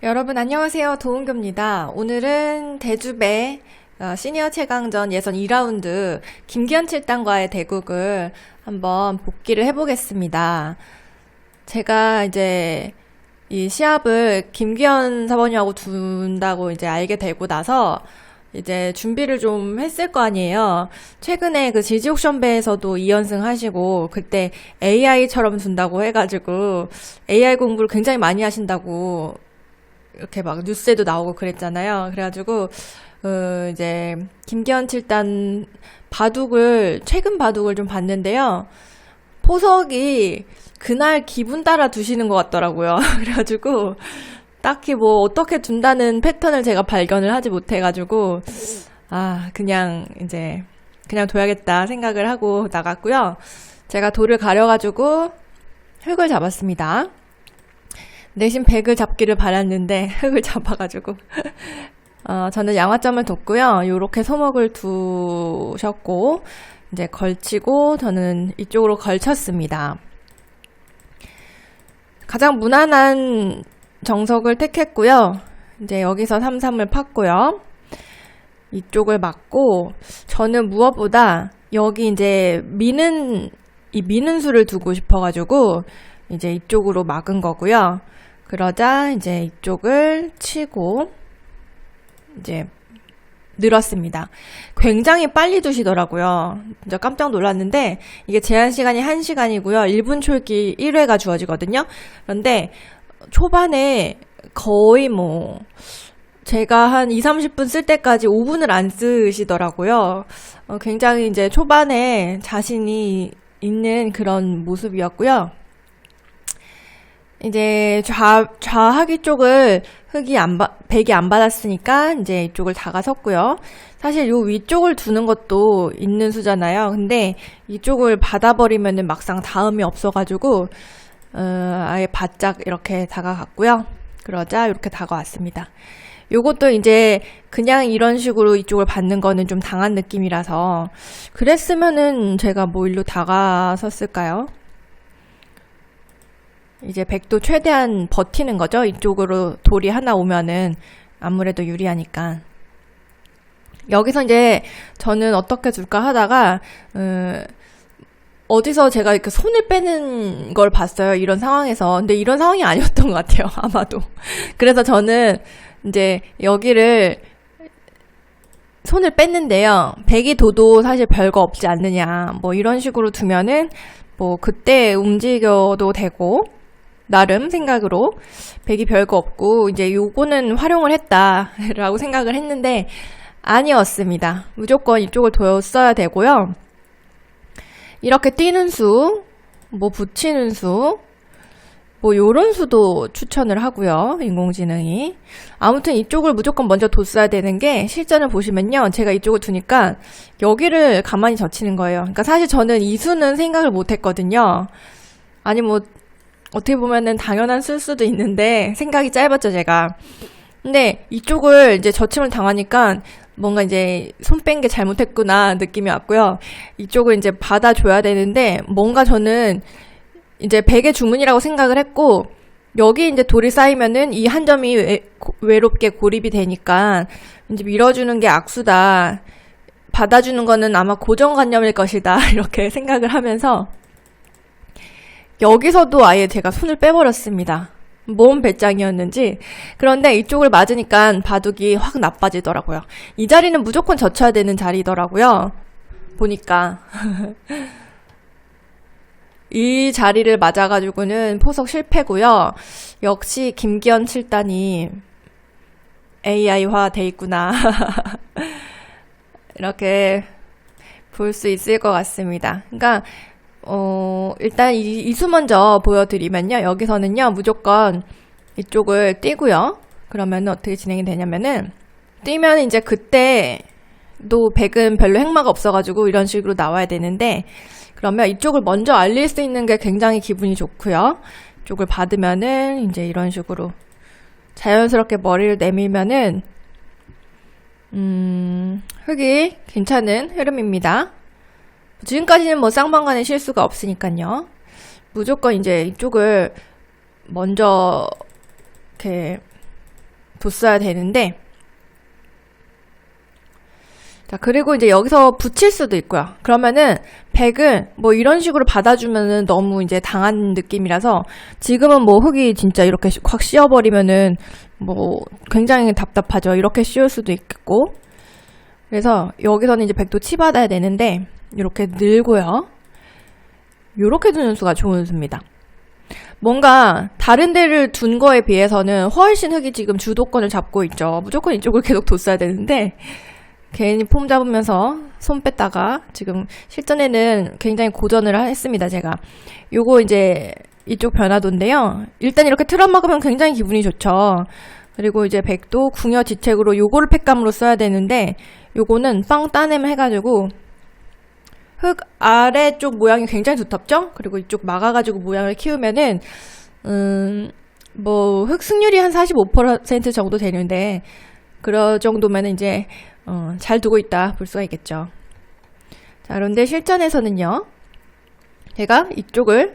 여러분 안녕하세요. 도은교입니다. 오늘은 대주배 시니어 최강전 예선 2라운드 김기현 7단과의 대국을 한번 복귀를 해보겠습니다. 제가 이제 이 시합을 김기현 사모님하고 둔다고 이제 알게 되고 나서 이제 준비를 좀 했을 거 아니에요. 최근에 그 지지옥션배에서도 2연승 하시고 그때 AI처럼 둔다고 해가지고 AI 공부를 굉장히 많이 하신다고 이렇게 막 뉴스에도 나오고 그랬잖아요. 그래가지고 이제 김기현 7단 최근 바둑을 좀 봤는데요. 포석이 그날 기분 따라 두시는 것 같더라고요. 그래가지고 딱히 뭐 어떻게 둔다는 패턴을 제가 발견을 하지 못해가지고 그냥 둬야겠다 생각을 하고 나갔고요. 제가 돌을 가려가지고 흙을 잡았습니다. 내심 백을 잡기를 바랐는데 흙을 잡아가지고 저는 양화점을 뒀고요. 요렇게 소목을 두셨고 이제 걸치고 저는 이쪽으로 걸쳤습니다. 가장 무난한 정석을 택했고요. 이제 여기서 3-3을 팠고요. 이쪽을 막고 저는 무엇보다 여기 이제 미는 수를 두고 싶어가지고 이제 이쪽으로 막은 거고요. 그러자 이제 이쪽을 치고 이제 늘었습니다. 굉장히 빨리 두시더라고요. 진짜 깜짝 놀랐는데 이게 제한 시간이 1시간이고요. 1분 초읽기 1회가 주어지거든요. 그런데 초반에 거의 제가 한 20-30분 쓸 때까지 5분을 안 쓰시더라고요. 굉장히 이제 초반에 자신이 있는 그런 모습이었고요. 이제 좌하기 쪽을 백이 안 받았으니까 이제 이쪽을 다가섰고요. 사실 요 위쪽을 두는 것도 있는 수잖아요. 근데 이쪽을 받아버리면은 막상 다음이 없어가지고 아예 바짝 이렇게 다가갔고요. 그러자 이렇게 다가왔습니다. 요것도 이제 그냥 이런 식으로 이쪽을 받는 거는 좀 당한 느낌이라서 그랬으면은 제가 뭐 일로 다가섰을까요? 이제 백도 최대한 버티는 거죠. 이쪽으로 돌이 하나 오면은 아무래도 유리하니까. 여기서 이제 저는 어떻게 둘까 하다가 어디서 제가 이렇게 손을 빼는 걸 봤어요. 이런 상황에서. 근데 이런 상황이 아니었던 것 같아요. 아마도. 그래서 저는 이제 여기를 손을 뺐는데요. 백이 둬도 사실 별거 없지 않느냐. 뭐 이런 식으로 두면은 뭐 그때 움직여도 되고 나름 생각으로 백이 별거 없고 이제 요거는 활용을 했다라고 생각을 했는데 아니었습니다. 무조건 이쪽을 뒀어야 되고요. 이렇게 뛰는 수, 뭐 붙이는 수, 뭐 요런 수도 추천을 하고요. 인공지능이. 아무튼 이쪽을 무조건 먼저 뒀어야 되는 게 실전을 보시면요. 제가 이쪽을 두니까 여기를 가만히 젖히는 거예요. 그러니까 사실 저는 이 수는 생각을 못 했거든요. 아니 뭐 어떻게 보면은 당연한 쓸 수도 있는데 생각이 짧았죠, 제가. 근데 이쪽을 이제 젖힘을 당하니까 뭔가 이제 손 뺀 게 잘못했구나 느낌이 왔고요. 이쪽을 이제 받아줘야 되는데 뭔가 저는 이제 백의 주문이라고 생각을 했고 여기 이제 돌이 쌓이면은 이 한 점이 외롭게 고립이 되니까 이제 밀어주는 게 악수다. 받아주는 거는 아마 고정관념일 것이다. 이렇게 생각을 하면서 여기서도 아예 제가 손을 빼버렸습니다. 뭔 배짱이었는지. 그런데 이쪽을 맞으니까 바둑이 확 나빠지더라고요. 이 자리는 무조건 젖혀야 되는 자리더라고요. 보니까. 이 자리를 맞아가지고는 포석 실패고요. 역시 김기현 7단이 AI화 돼 있구나. 이렇게 볼 수 있을 것 같습니다. 그러니까 일단 이 수 먼저 보여드리면요. 여기서는요, 무조건 이쪽을 띄고요. 그러면 어떻게 진행이 되냐면은, 뛰면 이제 그때도 백은 별로 행마가 없어가지고 이런 식으로 나와야 되는데, 그러면 이쪽을 먼저 알릴 수 있는 게 굉장히 기분이 좋고요. 이쪽을 받으면은 이제 이런 식으로 자연스럽게 머리를 내밀면은, 흙이 괜찮은 흐름입니다. 지금까지는 뭐 쌍방간에 실수가 없으니까요. 무조건 이제 이쪽을 먼저 이렇게 뒀어야 되는데, 자, 그리고 이제 여기서 붙일 수도 있고요. 그러면은 백은 뭐 이런 식으로 받아주면은 너무 이제 당한 느낌이라서 지금은 뭐 흙이 진짜 이렇게 확 씌워버리면은 뭐 굉장히 답답하죠. 이렇게 씌울 수도 있겠고. 그래서 여기서는 이제 백도 치받아야 되는데 이렇게 늘고요. 이렇게 두는 수가 좋은 수입니다. 뭔가 다른 데를 둔 거에 비해서는 훨씬 흙이 지금 주도권을 잡고 있죠. 무조건 이쪽을 계속 뒀어야 되는데 괜히 폼 잡으면서 손 뺐다가 지금 실전에는 굉장히 고전을 했습니다. 제가 요거 이제 이쪽 변화도인데요. 일단 이렇게 틀어 막으면 굉장히 기분이 좋죠. 그리고 이제 백도 궁여 지책으로 요거를 팩감으로 써야 되는데 요거는 빵 따냄 해가지고 흙 아래쪽 모양이 굉장히 두텁죠? 그리고 이쪽 막아가지고 모양을 키우면은 뭐 흙 승률이 한 45% 정도 되는데 그럴 정도면 이제 잘 두고 있다 볼 수가 있겠죠. 자, 그런데 실전에서는요, 제가 이쪽을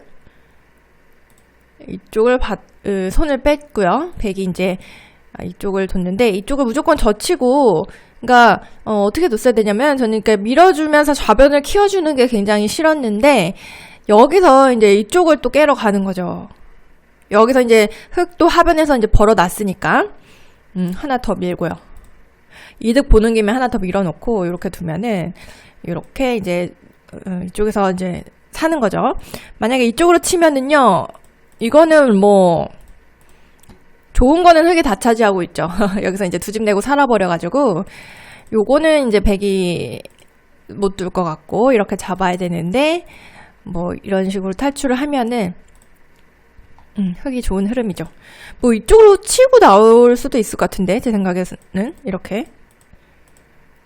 손을 뺐고요. 백이 이제 이쪽을 뒀는데 이쪽을 무조건 젖히고, 그러니까 어떻게 뒀어야 되냐면 저는 그러니까 밀어주면서 좌변을 키워주는 게 굉장히 싫었는데 여기서 이제 이쪽을 또 깨러 가는 거죠. 여기서 이제 흙도 하변에서 이제 벌어놨으니까 하나 더 밀고요. 이득 보는 김에 하나 더 밀어놓고 이렇게 두면은 이렇게 이제 이쪽에서 이제 사는 거죠. 만약에 이쪽으로 치면은요, 이거는 뭐 좋은 거는 흙이 다 차지하고 있죠. 여기서 이제 두 집 내고 살아버려가지고 요거는 이제 백이 못 둘 것 같고 이렇게 잡아야 되는데 뭐 이런 식으로 탈출을 하면은 흙이 좋은 흐름이죠. 뭐 이쪽으로 치고 나올 수도 있을 것 같은데 제 생각에는 이렇게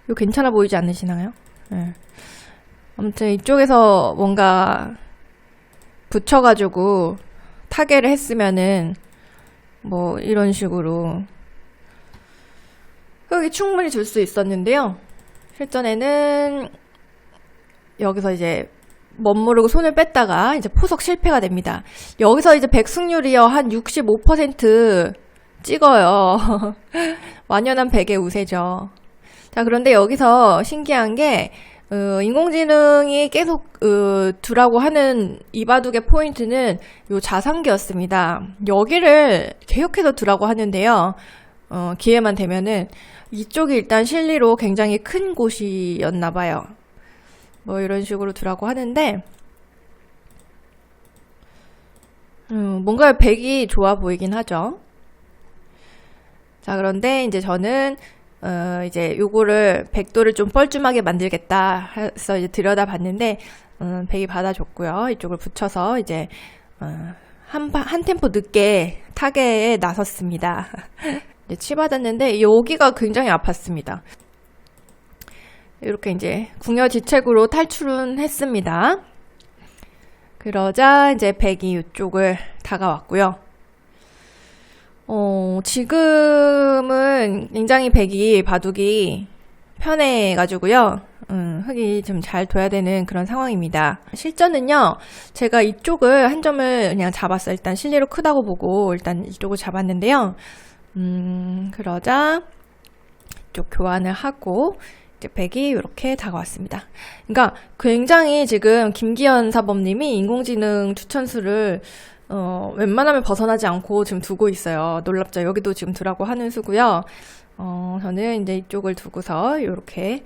이거 괜찮아 보이지 않으시나요? 네. 아무튼 이쪽에서 뭔가 붙여가지고 타개를 했으면은 뭐 이런 식으로 흙이 충분히 줄 수 있었는데요. 실전에는 여기서 이제 멋모르고 손을 뺐다가 이제 포석 실패가 됩니다. 여기서 이제 백승률이요 한 65% 찍어요. 완연한 백의 우세죠. 자, 그런데 여기서 신기한 게 인공지능이 계속 두라고 하는 이바둑의 포인트는 요 자산기였습니다. 여기를 계속해서 두라고 하는데요. 기회만 되면은 이쪽이 일단 실리로 굉장히 큰 곳이었나 봐요. 뭐 이런 식으로 두라고 하는데 뭔가 백이 좋아 보이긴 하죠. 자, 그런데 이제 저는 이제 요거를 백도를 좀 뻘쭘하게 만들겠다 해서 이제 들여다봤는데 백이 받아줬고요. 이쪽을 붙여서 이제 한 템포 늦게 타겟에 나섰습니다. 이제 치받았는데 여기가 굉장히 아팠습니다. 이렇게 이제 궁여지책으로 탈출은 했습니다. 그러자 이제 백이 이쪽을 다가왔고요. 지금은 굉장히 백이 바둑이 편해가지고요. 흙이 좀 잘 둬야 되는 그런 상황입니다. 실전은요, 제가 이쪽을 한 점을 그냥 잡았어요. 일단 실리로 크다고 보고 일단 이쪽을 잡았는데요. 그러자 이쪽 교환을 하고 이제 백이 이렇게 다가왔습니다. 그러니까 굉장히 지금 김기현 사범님이 인공지능 추천수를 웬만하면 벗어나지 않고 지금 두고 있어요. 놀랍죠? 여기도 지금 두라고 하는 수고요. 저는 이제 이쪽을 두고서 이렇게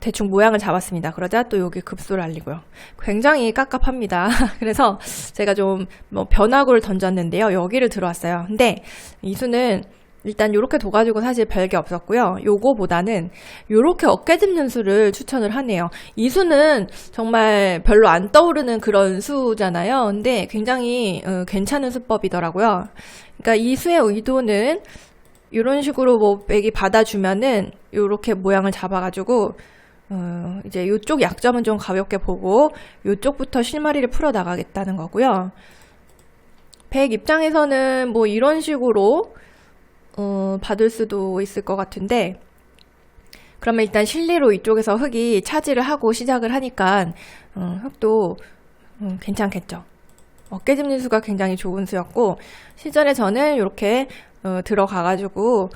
대충 모양을 잡았습니다. 그러자 또 여기 급소를 알리고요. 굉장히 깝깝합니다. 그래서 제가 좀 뭐 변화구를 던졌는데요. 여기를 들어왔어요. 근데 이 수는 일단 요렇게 둬가지고 사실 별게 없었고요. 요거보다는 요렇게 어깨 짚는 수를 추천을 하네요. 이 수는 정말 별로 안 떠오르는 그런 수잖아요. 근데 굉장히 괜찮은 수법이더라고요. 그러니까 이 수의 의도는 이런 식으로 뭐 백이 받아주면은 요렇게 모양을 잡아가지고 이제 요쪽 약점은 좀 가볍게 보고 요쪽부터 실마리를 풀어 나가겠다는 거고요. 백 입장에서는 뭐 이런 식으로 받을 수도 있을 것 같은데, 그러면 일단 실리로 이쪽에서 흙이 차지를 하고 시작을 하니까 흙도 괜찮겠죠. 어깨 짚는 수가 굉장히 좋은 수였고, 실전에 저는 이렇게 들어가가지고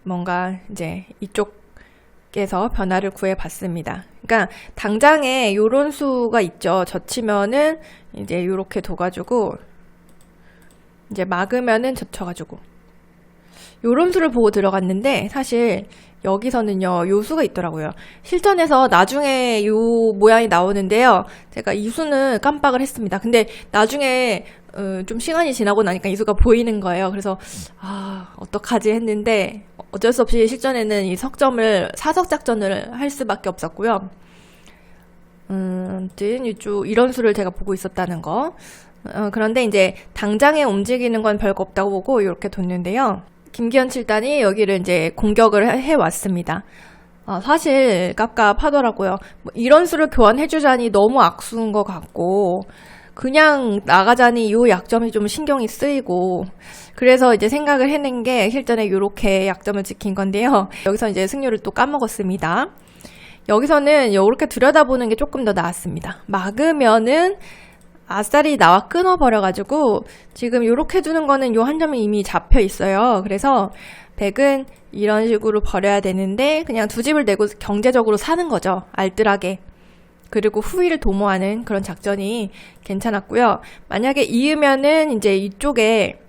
뭔가 이제 이쪽에서 변화를 구해봤습니다. 그러니까 당장에 요런 수가 있죠. 젖히면은 이제 요렇게 둬가지고 이제 막으면은 젖혀가지고 요런 수를 보고 들어갔는데 사실 여기서는요 요 수가 있더라고요. 실전에서 나중에 요 모양이 나오는데요. 제가 이 수는 깜빡을 했습니다. 근데 나중에 좀 시간이 지나고 나니까 이 수가 보이는 거예요. 그래서 어떡하지 했는데 어쩔 수 없이 실전에는 이 석점을 사석 작전을 할 수밖에 없었고요. 아무튼 이쪽 이런 수를 제가 보고 있었다는 거. 그런데 이제 당장에 움직이는 건 별거 없다고 보고 이렇게 뒀는데요. 김기현 7단이 여기를 이제 공격을 해왔습니다. 사실 깝깝하더라고요. 뭐 이런 수를 교환해주자니 너무 악수인 것 같고 그냥 나가자니 요 약점이 좀 신경이 쓰이고 그래서 이제 생각을 해낸 게 실전에 이렇게 약점을 지킨 건데요. 여기서 이제 승률을 또 까먹었습니다. 여기서는 이렇게 들여다보는 게 조금 더 나았습니다. 막으면은 아싸리 나와 끊어버려가지고 지금 이렇게 두는 거는 요 한 점이 이미 잡혀 있어요. 그래서 백은 이런 식으로 버려야 되는데 그냥 두 집을 내고 경제적으로 사는 거죠. 알뜰하게. 그리고 후위를 도모하는 그런 작전이 괜찮았고요. 만약에 이으면은 이제 이쪽에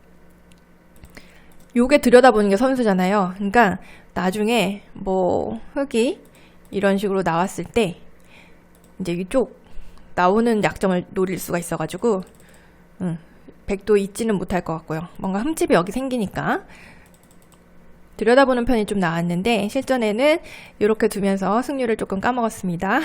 요게 들여다보는 게 선수잖아요. 그러니까 나중에 뭐 흙이 이런 식으로 나왔을 때 이제 이쪽 나오는 약점을 노릴 수가 있어가지고 백도 잊지는 못할 것 같고요. 뭔가 흠집이 여기 생기니까 들여다보는 편이 좀 나았는데 실전에는 이렇게 두면서 승률을 조금 까먹었습니다.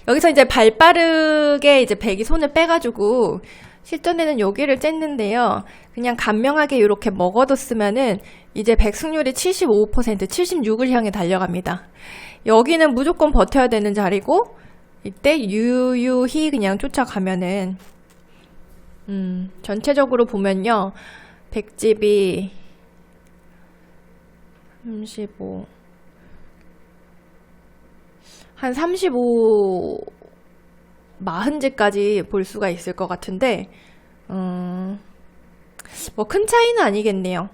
여기서 이제 발 빠르게 이제 백이 손을 빼가지고 실전에는 여기를 쬐는데요. 그냥 간명하게 이렇게 먹어뒀으면은 이제 백 승률이 75%, 76을 향해 달려갑니다. 여기는 무조건 버텨야 되는 자리고 이때 유유히 그냥 쫓아가면은 전체적으로 보면요. 백집이 35 한 35 40집까지 볼 수가 있을 것 같은데 뭐 큰 차이는 아니겠네요.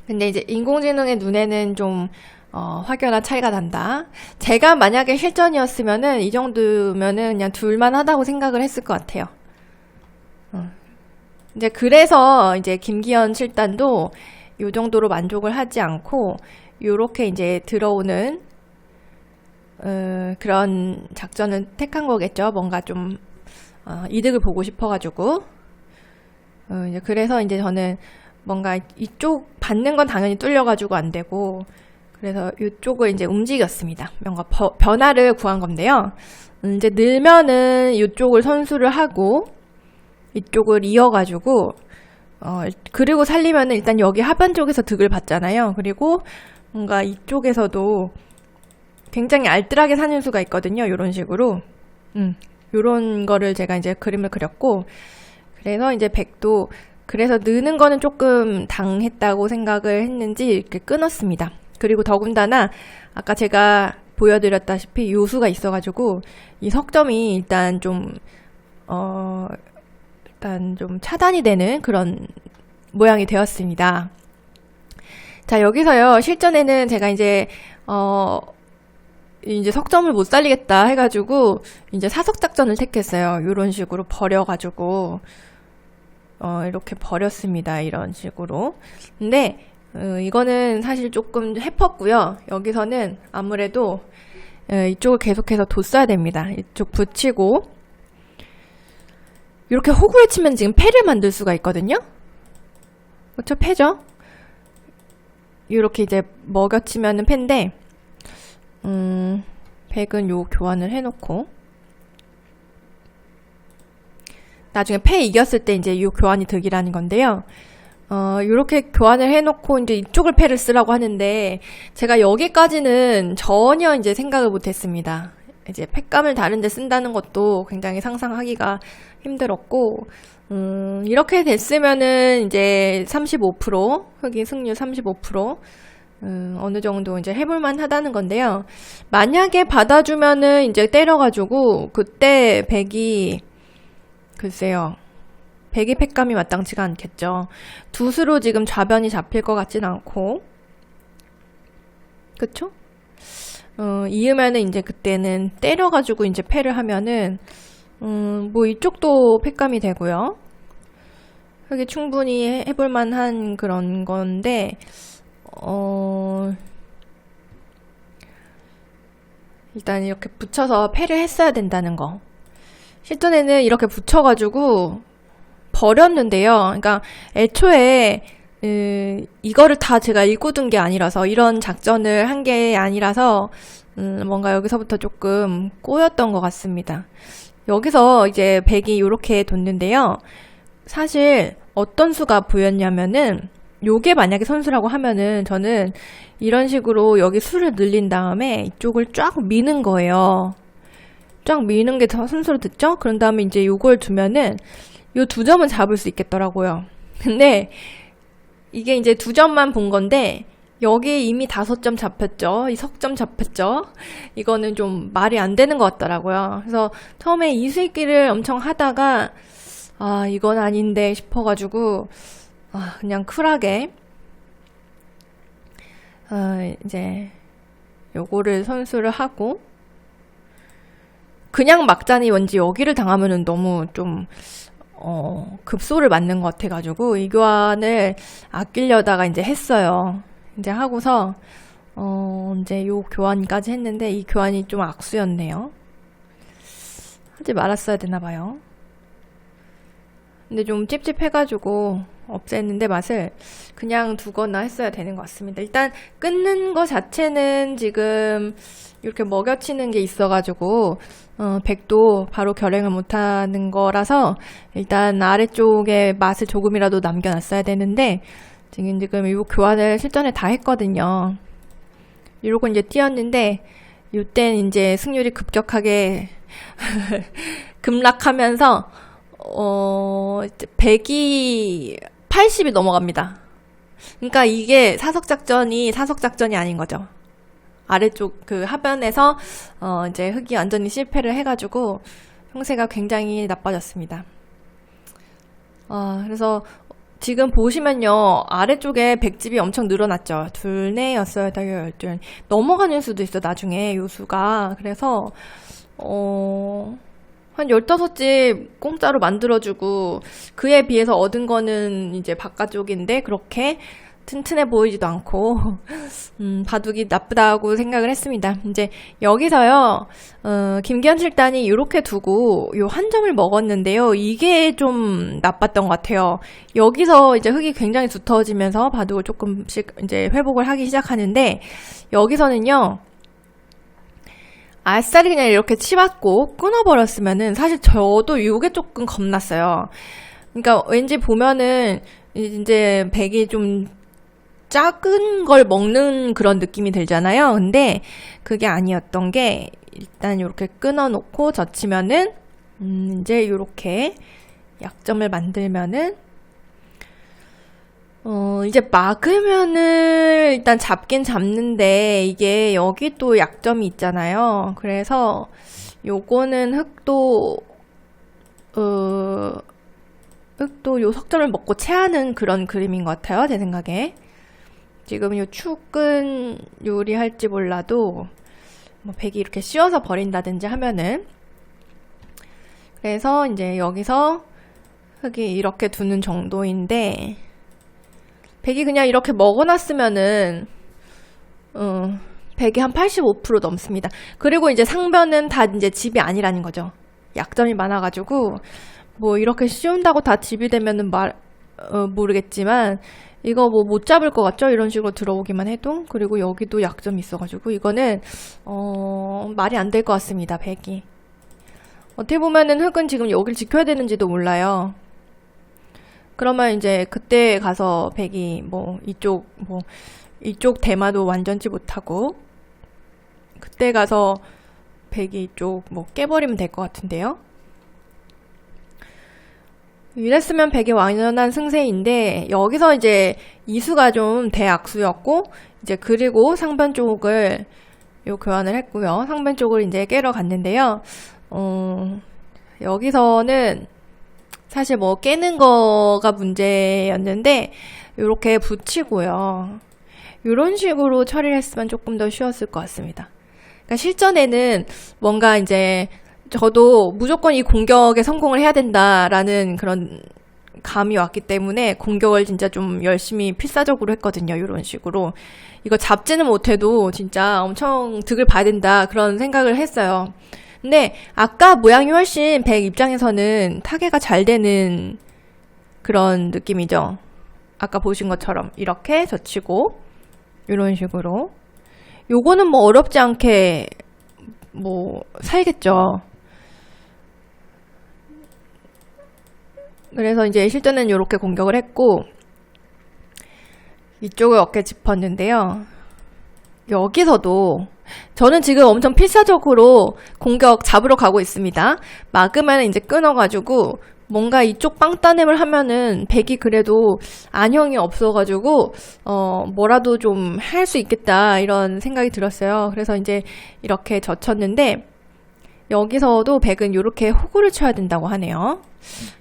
근데 이제 인공지능의 눈에는 좀 확연한 차이가 난다. 제가 만약에 실전이었으면은 이 정도면은 그냥 둘만 하다고 생각을 했을 것 같아요. 이제 그래서 이제 김기현 7단도 요 정도로 만족을 하지 않고 요렇게 이제 들어오는 그런 작전을 택한 거겠죠. 뭔가 좀 이득을 보고 싶어가지고 이제 그래서 이제 저는 뭔가 이쪽 받는 건 당연히 뚫려가지고 안 되고 그래서 이쪽을 이제 움직였습니다. 뭔가 변화를 구한 건데요. 이제 늘면은 이쪽을 선수를 하고 이쪽을 이어가지고 그리고 살리면은 일단 여기 하반 쪽에서 득을 받잖아요. 그리고 뭔가 이쪽에서도 굉장히 알뜰하게 사는 수가 있거든요. 이런 식으로 요런 거를 제가 이제 그림을 그렸고 그래서 이제 백도 그래서 느는 거는 조금 당했다고 생각을 했는지 이렇게 끊었습니다. 그리고 더군다나 아까 제가 보여드렸다시피 요수가 있어가지고 이 석점이 일단 좀 차단이 되는 그런 모양이 되었습니다. 자, 여기서요 실전에는 제가 이제 석점을 못 살리겠다 해가지고 이제 사석 작전을 택했어요. 이런 식으로 버려가지고 이렇게 버렸습니다. 이런 식으로. 근데 이거는 사실 조금 해펐고요. 여기서는 아무래도 이쪽을 계속해서 뒀어야 됩니다. 이쪽 붙이고 이렇게 호구를 치면 지금 패를 만들 수가 있거든요. 그렇죠? 패죠. 이렇게 이제 먹여치면은 패인데 백은 요 교환을 해놓고 나중에 패 이겼을 때 이제 요 교환이 득이라는 건데요. 요렇게 교환을 해놓고 이제 이쪽을 패를 쓰라고 하는데 제가 여기까지는 전혀 이제 생각을 못했습니다. 이제 팩감을 다른 데 쓴다는 것도 굉장히 상상하기가 힘들었고 이렇게 됐으면은 이제 35% 흑인 승률 35% 어느 정도 이제 해볼만 하다는 건데요. 만약에 받아주면은 이제 때려가지고 그때 백이 글쎄요. 백이 팩감이 마땅치가 않겠죠. 두 수로 지금 좌변이 잡힐 것 같진 않고. 그쵸? 이으면은 이제 그때는 때려가지고 이제 패를 하면은, 뭐 이쪽도 팩감이 되고요. 그게 충분히 해볼 만한 그런 건데, 일단 이렇게 붙여서 패를 했어야 된다는 거. 실전에는 이렇게 붙여가지고 버렸는데요. 그러니까 애초에 이거를 다 제가 읽고둔 게 아니라서, 이런 작전을 한 게 아니라서 뭔가 여기서부터 조금 꼬였던 것 같습니다. 여기서 이제 백이 이렇게 뒀는데요. 사실 어떤 수가 보였냐면은, 요게 만약에 선수라고 하면은 저는 이런 식으로 여기 수를 늘린 다음에 이쪽을 쫙 미는 거예요. 쫙 미는 게 더 선수로 듣죠? 그런 다음에 이제 요걸 두면은 요 두 점은 잡을 수 있겠더라고요. 근데 이게 이제 두 점만 본 건데 여기 이미 5점 잡혔죠. 이 석점 잡혔죠. 이거는 좀 말이 안 되는 것 같더라고요. 그래서 처음에 이수익기를 엄청 하다가 아, 이건 아닌데 싶어가지고 그냥 쿨하게 이제 요거를 선수를 하고, 그냥 막자니 왠지 여기를 당하면은 너무 좀 급소를 맞는 것 같아가지고 이 교환을 아끼려다가 이제 했어요. 이제 하고서 이제 요 교환까지 했는데 이 교환이 좀 악수였네요. 하지 말았어야 되나봐요. 근데 좀 찝찝해가지고 없앴는데 맛을 그냥 두거나 했어야 되는 것 같습니다. 일단 끊는 거 자체는 지금 이렇게 먹여치는 게 있어가지고 백도 바로 결행을 못하는 거라서 일단 아래쪽에 맛을 조금이라도 남겨놨어야 되는데 지금 이 교환을 실전에 다 했거든요. 이러고 이제 뛰었는데 이땐 이제 승률이 급격하게 급락하면서 백이 80이 넘어갑니다. 그러니까 이게 사석작전이 아닌 거죠. 아래쪽 그 하변에서 이제 흑이 완전히 실패를 해가지고 형세가 굉장히 나빠졌습니다. 그래서 지금 보시면요, 아래쪽에 백집이 엄청 늘어났죠. 2, 4, 6, 8, 12 넘어가는 수도 있어 나중에 요 수가. 그래서 한 15집 공짜로 만들어주고 그에 비해서 얻은 거는 이제 바깥쪽인데 그렇게 튼튼해 보이지도 않고 바둑이 나쁘다고 생각을 했습니다. 이제 여기서요, 김기현 칠단이 이렇게 두고 요 한 점을 먹었는데요. 이게 좀 나빴던 것 같아요. 여기서 이제 흑이 굉장히 두터워지면서 바둑을 조금씩 이제 회복을 하기 시작하는데 여기서는요, 아싸리 그냥 이렇게 치받고 끊어버렸으면은 사실 저도 이게 조금 겁났어요. 그러니까 왠지 보면은 이제 백이 좀 작은 걸 먹는 그런 느낌이 들잖아요. 근데 그게 아니었던 게, 일단 이렇게 끊어놓고 젖히면은 이제 이렇게 약점을 만들면은 이제 막으면은 일단 잡긴 잡는데 이게 여기 또 약점이 있잖아요. 그래서 요거는 흑도 요 석점을 먹고 체하는 그런 그림인 것 같아요. 제 생각에. 지금 요 축은 요리할지 몰라도 뭐 백이 이렇게 씌워서 버린다든지 하면은, 그래서 이제 여기서 흑이 이렇게 두는 정도인데 백이 그냥 이렇게 먹어놨으면은 백이 한 85% 넘습니다. 그리고 이제 상변은 다 이제 집이 아니라는 거죠. 약점이 많아가지고 뭐 이렇게 씌운다고 다 집이 되면은 모르겠지만 이거 뭐 못 잡을 것 같죠? 이런 식으로 들어오기만 해도. 그리고 여기도 약점이 있어가지고 이거는 말이 안 될 것 같습니다. 백이. 어떻게 보면은 흑은 지금 여길 지켜야 되는지도 몰라요. 그러면 이제 그때 가서 백이 이쪽 대마도 완전치 못하고 그때 가서 백이 이쪽 깨버리면 될 것 같은데요. 이랬으면 백이 완연한 승세인데 여기서 이제 이수가 좀 대악수였고, 이제 그리고 상변 쪽을 교환을 했고요. 상변 쪽을 이제 깨러 갔는데요. 여기서는 사실 뭐 깨는 거가 문제였는데 이렇게 붙이고요. 이런 식으로 처리를 했으면 조금 더 쉬웠을 것 같습니다. 그러니까 실전에는 뭔가 이제 저도 무조건 이 공격에 성공을 해야 된다라는 그런 감이 왔기 때문에 공격을 진짜 좀 열심히 필사적으로 했거든요. 이런 식으로. 이거 잡지는 못해도 진짜 엄청 득을 봐야 된다 그런 생각을 했어요. 근데 아까 모양이 훨씬 백 입장에서는 타개가 잘 되는 그런 느낌이죠. 아까 보신 것처럼 이렇게 젖히고 이런 식으로. 요거는 뭐 어렵지 않게 뭐 살겠죠. 그래서 이제 실전은 이렇게 공격을 했고 이쪽을 어깨 짚었는데요. 여기서도 저는 지금 엄청 필사적으로 공격 잡으러 가고 있습니다. 막으면 이제 끊어가지고 뭔가 이쪽 빵 따냄을 하면은 백이 그래도 안형이 없어가지고 뭐라도 좀 할 수 있겠다 이런 생각이 들었어요. 그래서 이제 이렇게 젖혔는데 여기서도 백은 이렇게 호구를 쳐야 된다고 하네요.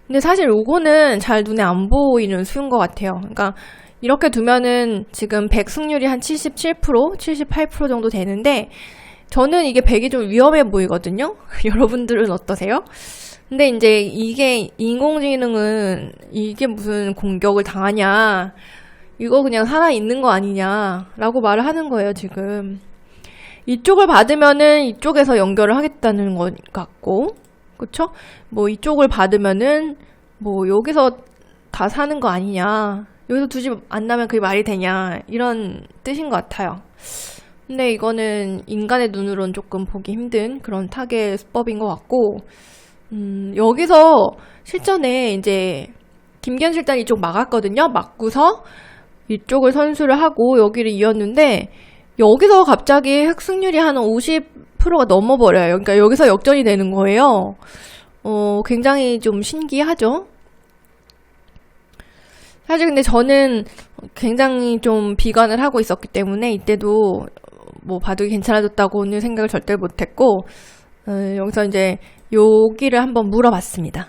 근데 사실 요거는 잘 눈에 안 보이는 수인 것 같아요. 그러니까 이렇게 두면은 지금 백 승률이 한 77%, 78% 정도 되는데 저는 이게 백이 좀 위험해 보이거든요. 여러분들은 어떠세요? 근데 이제 이게 인공지능은 이게 무슨 공격을 당하냐, 이거 그냥 살아있는 거 아니냐라고 말을 하는 거예요, 지금. 이쪽을 받으면은 이쪽에서 연결을 하겠다는 것 같고, 그쵸? 뭐 이쪽을 받으면은 뭐 여기서 다 사는 거 아니냐, 여기서 두 집 안 나면 그게 말이 되냐, 이런 뜻인 것 같아요. 근데 이거는 인간의 눈으로는 조금 보기 힘든 그런 타겟 수법인 것 같고, 여기서 실전에 이제 김기현 실장이 이쪽 막았거든요. 막고서 이쪽을 선수를 하고 여기를 이었는데 여기서 갑자기 획승률이 한 50%가 넘어버려요. 그러니까 여기서 역전이 되는 거예요. 굉장히 좀 신기하죠? 사실 근데 저는 굉장히 좀 비관을 하고 있었기 때문에 이때도 뭐 바둑이 괜찮아졌다고는 생각을 절대 못했고, 여기서 이제 여기를 한번 물어봤습니다.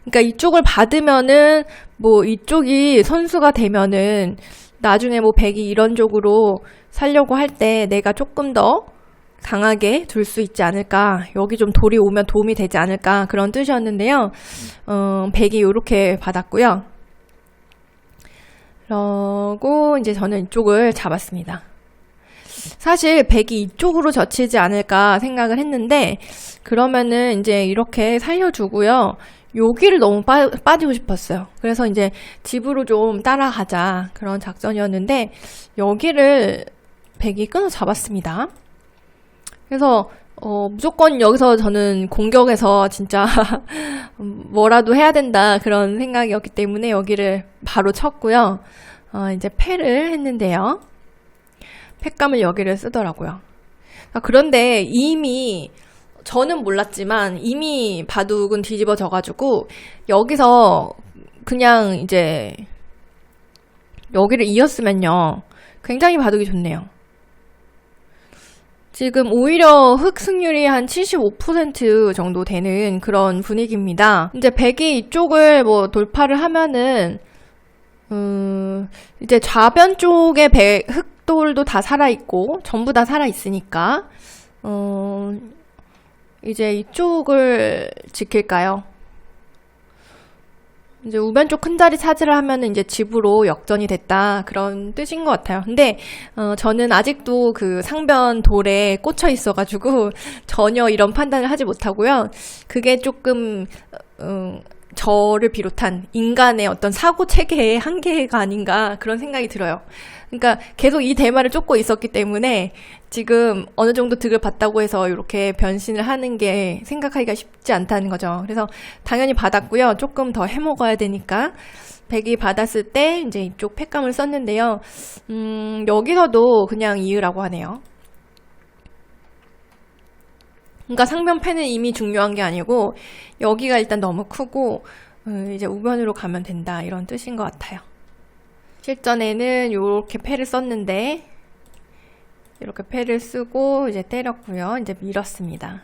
그러니까 이쪽을 받으면은 뭐 이쪽이 선수가 되면은 나중에 뭐 백이 이런 쪽으로 살려고 할 때 내가 조금 더 강하게 둘 수 있지 않을까, 여기 좀 돌이 오면 도움이 되지 않을까, 그런 뜻이었는데요. 백이 요렇게 받았고요. 그러고 이제 저는 이쪽을 잡았습니다. 사실 백이 이쪽으로 젖히지 않을까 생각을 했는데 그러면은 이제 이렇게 살려주고요. 여기를 너무 빠지고 싶었어요. 그래서 이제 집으로 좀 따라가자 그런 작전이었는데 여기를 백이 끊어 잡았습니다. 그래서 무조건 여기서 저는 공격에서 진짜 뭐라도 해야 된다 그런 생각이었기 때문에 여기를 바로 쳤고요. 이제 패를 했는데요. 팩감을 여기를 쓰더라고요. 그런데 이미 저는 몰랐지만 이미 바둑은 뒤집어져가지고 여기서 그냥 이제 여기를 이었으면요 굉장히 바둑이 좋네요. 지금 오히려 흑 승률이 한 75% 정도 되는 그런 분위기입니다. 이제 백이 이쪽을 뭐 돌파를 하면은 이제 좌변 쪽에 흑돌도 다 살아있고 전부 다 살아있으니까 이제 이쪽을 지킬까요? 이제 우변 쪽 큰 자리 차지를 하면은 이제 집으로 역전이 됐다 그런 뜻인 것 같아요. 근데 저는 아직도 그 상변 돌에 꽂혀 있어가지고 전혀 이런 판단을 하지 못하고요. 그게 조금 저를 비롯한 인간의 어떤 사고 체계의 한계가 아닌가 그런 생각이 들어요. 그러니까 계속 이 대마를 쫓고 있었기 때문에 지금 어느 정도 득을 봤다고 해서 이렇게 변신을 하는 게 생각하기가 쉽지 않다는 거죠. 그래서 당연히 받았고요. 조금 더 해먹어야 되니까 백이 받았을 때 이제 이쪽 팩감을 썼는데요. 여기서도 그냥 이으라고 하네요. 그러니까 상변 패는 이미 중요한 게 아니고 여기가 일단 너무 크고 이제 우변으로 가면 된다 이런 뜻인 것 같아요. 실전에는 이렇게 패를 썼는데 이렇게 패를 쓰고 이제 때렸고요. 이제 밀었습니다.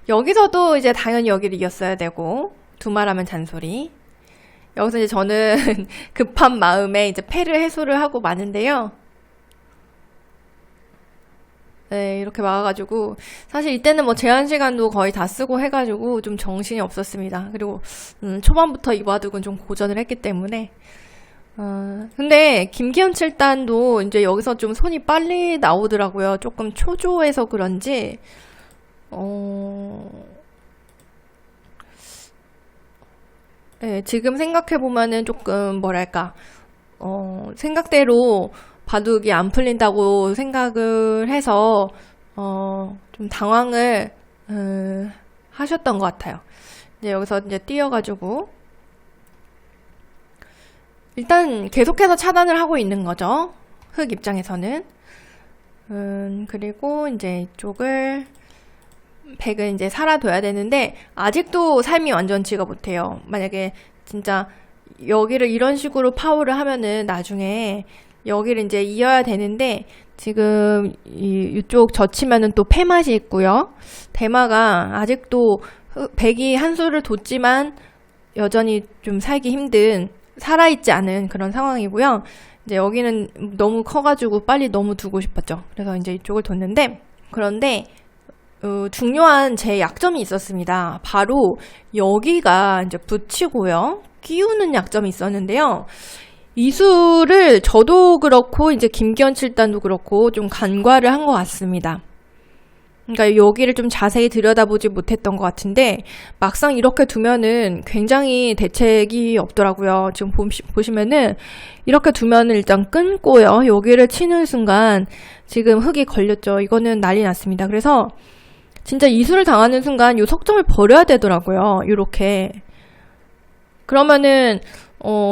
여기서도 이제 당연히 여기를 이겼어야 되고, 두말하면 잔소리. 여기서 이제 저는 급한 마음에 이제 패를 해소를 하고 마는데요. 네, 이렇게 막아가지고, 사실 이때는 뭐 제한 시간도 거의 다 쓰고 해가지고 좀 정신이 없었습니다. 그리고, 초반부터 이 바둑은 좀 고전을 했기 때문에. 근데 김기현 7단도 이제 여기서 좀 손이 빨리 나오더라고요. 조금 초조해서 그런지, 네, 지금 생각해보면은 조금 뭐랄까, 생각대로 바둑이 안 풀린다고 생각을 해서, 좀 당황을, 하셨던 것 같아요. 이제 여기서 이제 뛰어가지고, 일단 계속해서 차단을 하고 있는 거죠. 흑 입장에서는. 그리고 이제 이쪽을, 백은 이제 살아둬야 되는데 아직도 삶이 완전치가 못해요. 만약에 진짜 여기를 이런 식으로 파워를 하면은 나중에 여기를 이제 이어야 되는데 지금 이쪽 젖히면은 또 패맛이 있고요. 대마가 아직도 백이 한 수를 뒀지만 여전히 좀 살기 힘든 살아있지 않은 그런 상황이고요. 이제 여기는 너무 커가지고 빨리 너무 두고 싶었죠. 그래서 이제 이쪽을 뒀는데 그런데 중요한 제 약점이 있었습니다. 바로 여기가 이제 붙이고요. 끼우는 약점이 있었는데요. 이 수를 저도 그렇고 이제 김기현 7단도 그렇고 좀 간과를 한 것 같습니다. 그러니까 여기를 좀 자세히 들여다보지 못했던 것 같은데 막상 이렇게 두면은 굉장히 대책이 없더라고요. 지금 보시면은 이렇게 두면은 일단 끊고요. 여기를 치는 순간 지금 흙이 걸렸죠. 이거는 난리 났습니다. 그래서 진짜 이수를 당하는 순간 이 석점을 버려야 되더라고요. 이렇게. 그러면은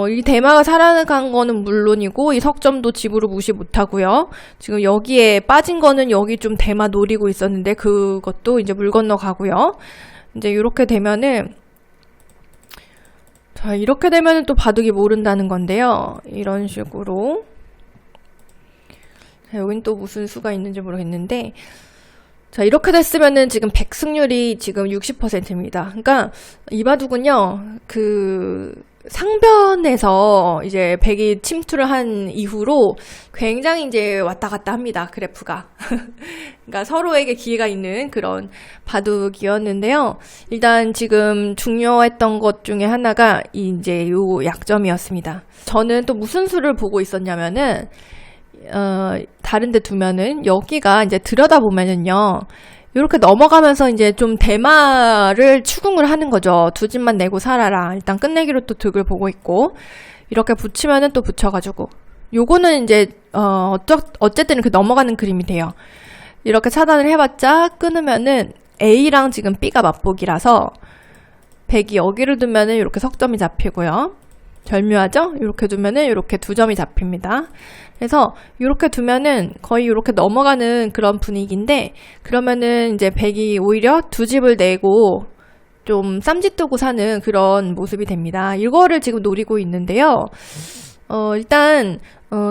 이 대마가 살아간 거는 물론이고 이 석점도 집으로 무시 못하고요. 지금 여기에 빠진 거는 여기 좀 대마 노리고 있었는데 그것도 이제 물 건너가고요. 이제 이렇게 되면은 자 이렇게 되면은 또 바둑이 모른다는 건데요. 이런 식으로 자, 여긴 또 무슨 수가 있는지 모르겠는데 자 이렇게 됐으면은 지금 백 승률이 지금 60%입니다. 그러니까 이 바둑은요 그 상변에서 이제 백이 침투를 한 이후로 굉장히 이제 왔다 갔다 합니다. 그래프가. 그러니까 서로에게 기회가 있는 그런 바둑이었는데요. 일단 지금 중요했던 것 중에 하나가 이제 요 약점이었습니다. 저는 또 무슨 수를 보고 있었냐면은 다른 데 두면은 여기가 이제 들여다보면은요. 이렇게 넘어가면서 이제 좀 대마를 추궁을 하는 거죠. 두 집만 내고 살아라. 일단 끝내기로 또 득을 보고 있고 이렇게 붙이면은 또 붙여가지고 요거는 이제 어쨌든 이렇게 넘어가는 그림이 돼요. 이렇게 차단을 해봤자 끊으면은 A랑 지금 B가 맞보기라서 백이 여기를 두면은 이렇게 석점이 잡히고요. 절묘하죠? 이렇게 두면은 이렇게 두 점이 잡힙니다. 그래서 이렇게 두면은 거의 이렇게 넘어가는 그런 분위기인데 그러면은 이제 백이 오히려 두 집을 내고 좀 쌈짓두고 사는 그런 모습이 됩니다. 이거를 지금 노리고 있는데요. 일단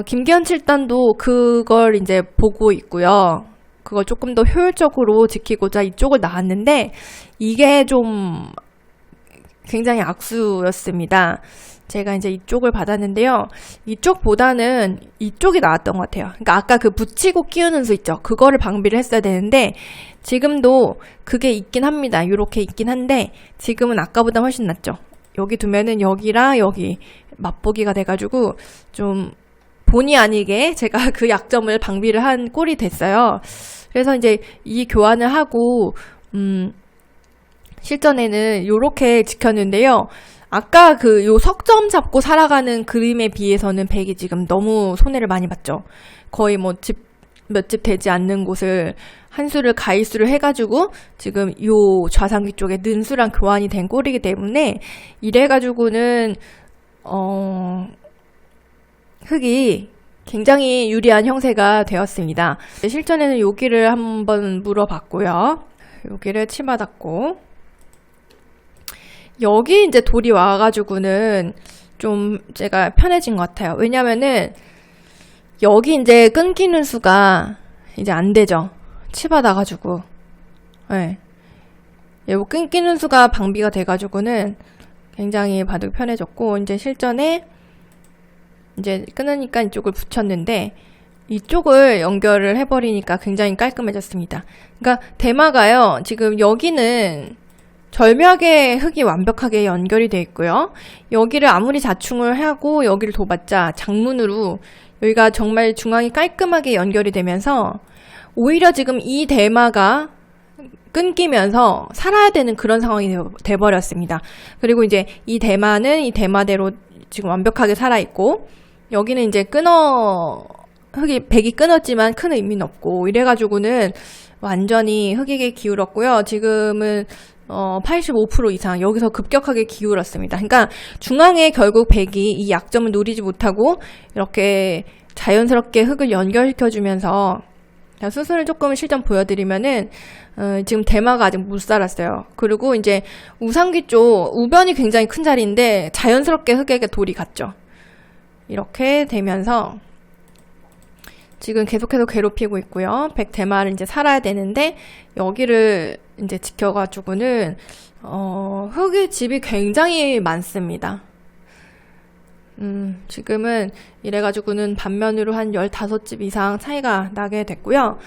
김기현 7단도 그걸 이제 보고 있고요. 그걸 조금 더 효율적으로 지키고자 이쪽을 나왔는데 이게 좀 굉장히 악수였습니다. 제가 이제 이쪽을 받았는데요. 이쪽보다는 이쪽이 나왔던 것 같아요. 그러니까 아까 그 붙이고 끼우는 수 있죠. 그거를 방비를 했어야 되는데 지금도 그게 있긴 합니다. 이렇게 있긴 한데 지금은 아까보다 훨씬 낫죠. 여기 두면은 여기랑 여기 맛보기가 돼가지고 좀 본의 아니게 제가 그 약점을 방비를 한 꼴이 됐어요. 그래서 이제 이 교환을 하고 실전에는 이렇게 지켰는데요. 아까 그 요 석점 잡고 살아가는 그림에 비해서는 백이 지금 너무 손해를 많이 봤죠. 거의 뭐 몇 집 되지 않는 곳을 한 수를 가이수를 해가지고 지금 요 좌상귀 쪽에 는수랑 교환이 된 꼴이기 때문에 이래가지고는 흑이 굉장히 유리한 형세가 되었습니다. 실전에는 여기를 한번 물어봤고요. 여기를 치받았고 여기 이제 돌이 와가지고는 좀 제가 편해진 것 같아요. 왜냐면은 여기 이제 끊기는 수가 이제 안 되죠. 치받아가지고. 네. 요 끊기는 수가 방비가 돼가지고는 굉장히 바둑이 편해졌고, 이제 실전에 이제 끊으니까 이쪽을 붙였는데, 이쪽을 연결을 해버리니까 굉장히 깔끔해졌습니다. 그러니까 대마가요, 지금 여기는 절묘하게 흙이 완벽하게 연결이 되어 있고요. 여기를 아무리 자충을 하고 여기를 둬봤자 장문으로 여기가 정말 중앙이 깔끔하게 연결이 되면서 오히려 지금 이 대마가 끊기면서 살아야 되는 그런 상황이 돼버렸습니다. 그리고 이제 이 대마는 이 대마대로 지금 완벽하게 살아있고, 여기는 이제 백이 끊었지만 큰 의미는 없고, 이래가지고는 완전히 흑에게 기울었고요. 지금은 85% 이상 여기서 급격하게 기울었습니다. 그러니까 중앙에 결국 백이 이 약점을 노리지 못하고 이렇게 자연스럽게 흑을 연결시켜주면서, 수순을 조금 실전 보여드리면은 지금 대마가 아직 못 살았어요. 그리고 이제 우상기 쪽 우변이 굉장히 큰 자리인데 자연스럽게 흑에게 돌이 갔죠. 이렇게 되면서 지금 계속해서 괴롭히고 있고요. 백 대마를 이제 살아야 되는데 여기를 이제 지켜가지고는 흑의 집이 굉장히 많습니다. 지금은 이래가지고는 반면으로 한 15집 이상 차이가 나게 됐고요.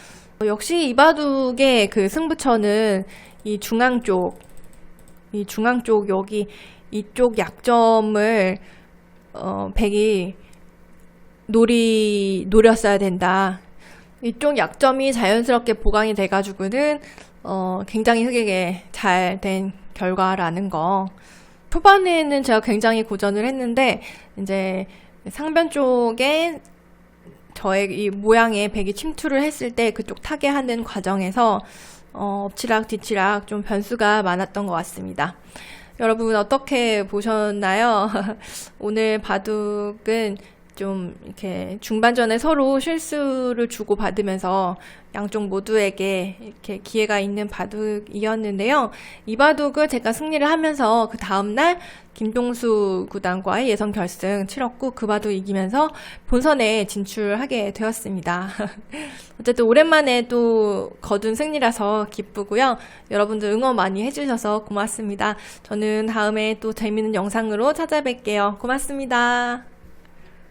역시 이 바둑의 그 승부처는 이 중앙 쪽 여기 이쪽 약점을 백이 노렸어야 된다. 이쪽 약점이 자연스럽게 보강이 돼가지고는 굉장히 흑에게 잘 된 결과라는 거. 초반에는 제가 굉장히 고전을 했는데 이제 상변 쪽에 저의 이 모양의 백이 침투를 했을 때 그쪽 타개하는 과정에서 엎치락 뒤치락 좀 변수가 많았던 것 같습니다. 여러분 어떻게 보셨나요? 오늘 바둑은 좀 이렇게 중반전에 서로 실수를 주고 받으면서 양쪽 모두에게 이렇게 기회가 있는 바둑이었는데요. 이 바둑을 제가 승리를 하면서 그 다음날 김동수 구단과의 예선 결승 치렀고 그 바둑 이기면서 본선에 진출하게 되었습니다. 어쨌든 오랜만에 또 거둔 승리라서 기쁘고요. 여러분들 응원 많이 해주셔서 고맙습니다. 저는 다음에 또 재밌는 영상으로 찾아뵐게요. 고맙습니다.